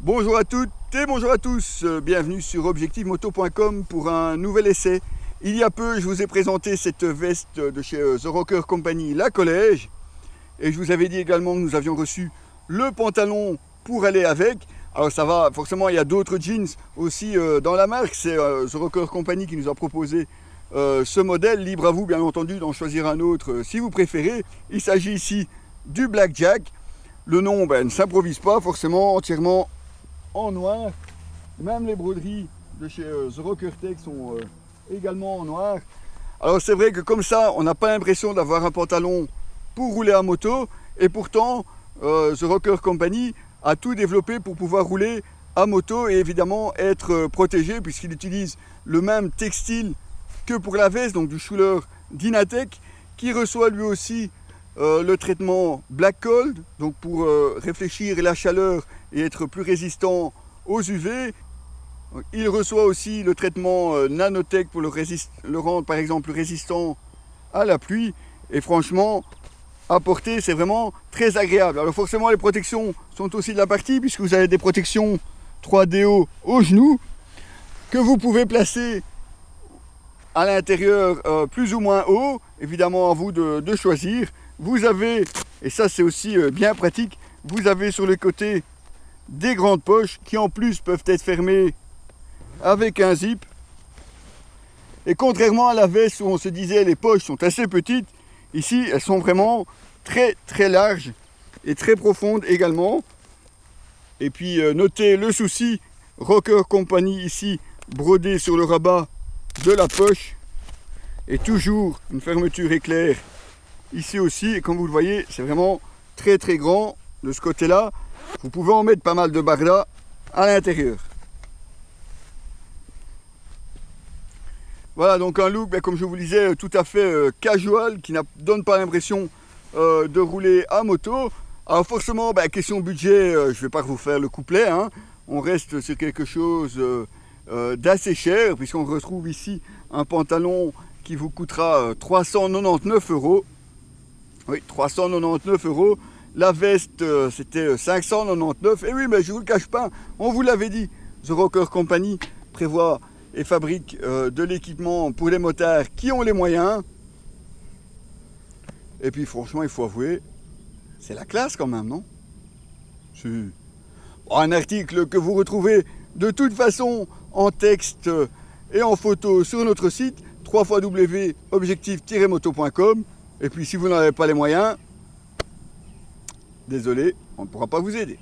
Bonjour à toutes et bonjour à tous, bienvenue sur objectivemoto.com pour un nouvel essai. Il y a peu, je vous ai présenté cette veste de chez The Rocker Company, la Collège. Et je vous avais dit également que nous avions reçu le pantalon pour aller avec. Alors ça va, forcément il y a d'autres jeans aussi dans la marque. C'est The Rocker Company qui nous a proposé ce modèle. Libre à vous bien entendu d'en choisir un autre si vous préférez. Il s'agit ici du Blackjack. Le nom ne s'improvise pas, forcément entièrement en noir. Même les broderies de chez The Rocker Tech sont également en noir. Alors c'est vrai que comme ça on n'a pas l'impression d'avoir un pantalon pour rouler à moto, et pourtant The Rocker Company a tout développé pour pouvoir rouler à moto et évidemment être protégé, puisqu'il utilise le même textile que pour la veste, donc du Schuler Dynatech, qui reçoit lui aussi le traitement Black Cold, donc pour réfléchir la chaleur et être plus résistant aux UV. Il reçoit aussi le traitement Nanotech pour le rendre par exemple plus résistant à la pluie. Et franchement, à porter, c'est vraiment très agréable. Alors forcément, les protections sont aussi de la partie, puisque vous avez des protections 3DO au genou que vous pouvez placer à l'intérieur plus ou moins haut. Évidemment, à vous de choisir. Vous avez, et ça c'est aussi bien pratique, vous avez sur les côtés des grandes poches qui en plus peuvent être fermées avec un zip. Et contrairement à la veste où on se disait les poches sont assez petites, ici elles sont vraiment très très larges et très profondes également. Et puis notez le souci Rocker Company ici brodé sur le rabat de la poche, et toujours une fermeture éclair ici aussi. Et comme vous le voyez, c'est vraiment très très grand de ce côté là. Vous pouvez en mettre pas mal de bardas à l'intérieur. Voilà donc un look, comme je vous le disais, tout à fait casual, qui ne donne pas l'impression de rouler à moto. Alors forcément, question budget, je ne vais pas vous faire le couplet, hein. On reste sur quelque chose d'assez cher, puisqu'on retrouve ici un pantalon qui vous coûtera 399 €. Oui, 399 €. La veste, c'était 599. Et oui, mais je ne vous le cache pas, on vous l'avait dit, The Rocker Company prévoit et fabrique de l'équipement pour les motards qui ont les moyens. Et puis franchement, il faut avouer, c'est la classe quand même, non? Un article que vous retrouvez de toute façon en texte et en photo sur notre site www.objectif-moto.com. Et puis si vous n'avez pas les moyens, désolé, on ne pourra pas vous aider.